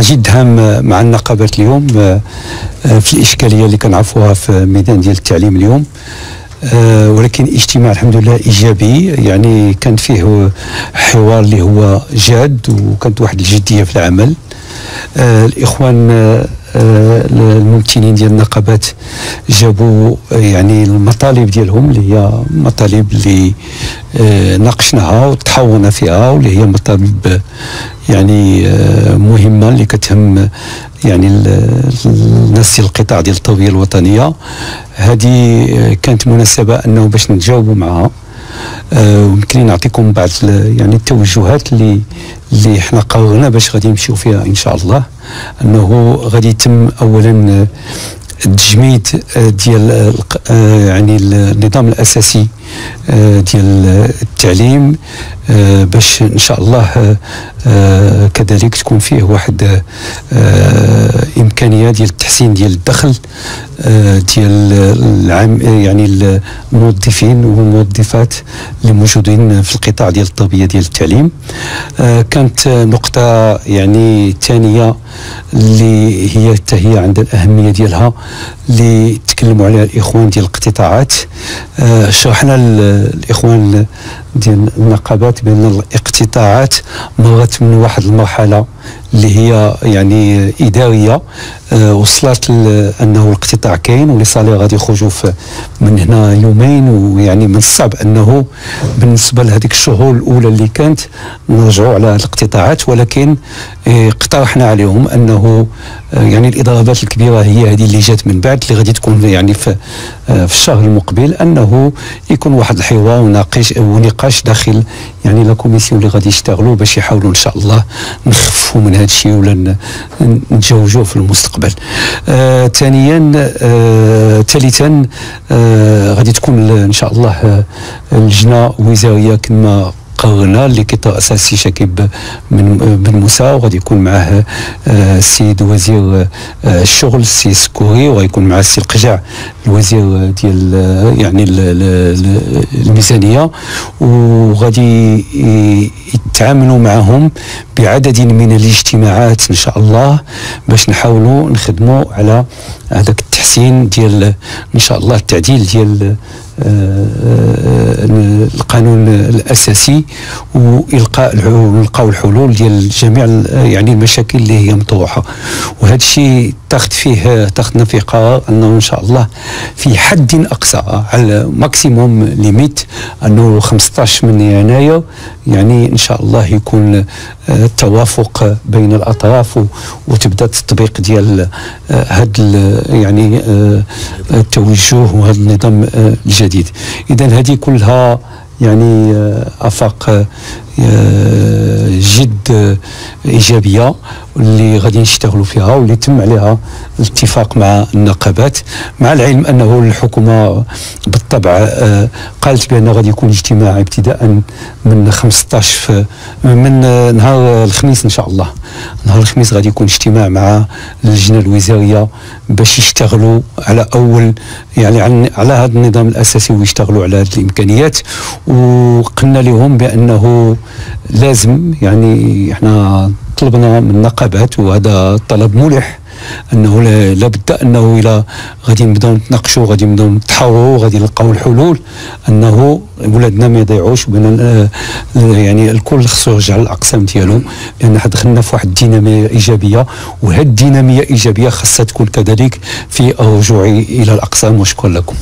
جد هام مع النقابات اليوم في الإشكالية اللي كنعرفوها في ميدان ديال التعليم اليوم. ولكن اجتماع الحمد لله إيجابي، يعني كان فيه حوار اللي هو جاد وكانت واحد الجدية في العمل. الإخوان الممثلين ديال النقابات جابوا يعني المطالب ديالهم اللي هي مطالب اللي ناقشناها وتحاورنا فيها، واللي هي مطالب يعني مهمه اللي كتهم يعني الناس ديال القطاع ديال التربيه الوطنيه. هذه كانت مناسبه انه باش نتجاوبوا معها. ويمكن نعطيكم بعض يعني التوجهات اللي حنا قررنا باش غادي نمشيو فيها ان شاء الله. انه غادي يتم اولا التجميد ديال يعني النظام الاساسي ديال التعليم، باش ان شاء الله كذلك تكون فيه واحد امكانيه ديال التحسين ديال الدخل ديال يعني الموظفين والموظفات اللي موجودين في القطاع ديال التربيه ديال التعليم. كانت نقطه يعني ثانيه اللي هي عندها الاهميه ديالها اللي تكلموا عليها الاخوان ديال الاقتطاعات. شرحنا الاخوان ديال النقابات بان الاقتطاعات مرت من واحد المرحله اللي هي يعني اداريه، وصلت انه الاقتطاع كاين واللي صالح غادي يخرجوا من هنا يومين، ويعني من الصعب انه بالنسبه لهذيك الشهور الاولى اللي كانت نرجعوا على الاقتطاعات. ولكن اقترحنا عليهم انه يعني الاضرابات الكبيره هي هذه اللي جات من بعد، اللي غادي تكون يعني في الشهر المقبل، انه يكون واحد الحوار ونقاش داخل يعني لا كوميسيون اللي غادي يشتغلوا باش يحاولوا ان شاء الله نخففوا من هذا الشيء ولا نتجاوزوه في المستقبل. ثالثا غادي تكون ان شاء الله لجنه وزاريه كما قررنا اللي كيترأسها السي شكيب بن موسى، وغادي يكون معه السيد وزير الشغل السي سكوري، وغيكون معه السي القجع الوزير ديال يعني الميزانيه، وغادي يتعاملوا معهم بعدد من الاجتماعات ان شاء الله باش نحاولوا نخدموا على هذاك التحسين ديال ان شاء الله التعديل ديال القانون الاساسي، ونلقاو الحلول ديال جميع يعني المشاكل اللي هي مطروحه. وهذا الشيء اتخذنا فيه قرار انه ان شاء الله في حد اقصى على ماكسيموم ليميت انه 15 من يناير يعني ان شاء الله يكون التوافق بين الاطراف وتبدا التطبيق ديال هذا يعني التوجه وهذا النظام الجديد. اذا هذه كلها يعني افاق جد ايجابيه اللي غادي نشتغلوا فيها واللي تم عليها الاتفاق مع النقابات، مع العلم انه الحكومه بالطبع قالت بان غادي يكون اجتماع ابتداء من 15 من نهار الخميس ان شاء الله. نهار الخميس غادي يكون اجتماع مع اللجنه الوزاريه باش يشتغلوا على اول يعني على هذا النظام الاساسي ويشتغلوا على هذه الامكانيات. وقلنا لهم بانه لازم يعني احنا طلبنا من النقابات وهذا طلب ملح انه لابد انه الى غادي نبداو نتناقشوا، غادي نبداو نتحاوروا، غادي نلقاو الحلول، انه ولادنا ما يضيعوش، يعني الكل خصو يرجع للاقسام ديالو، لان حنا دخلنا في واحد الديناميه ايجابيه، وهذه الديناميه الايجابيه خاصها تكون كذلك في الرجوع الى الاقسام. وشكرا لكم.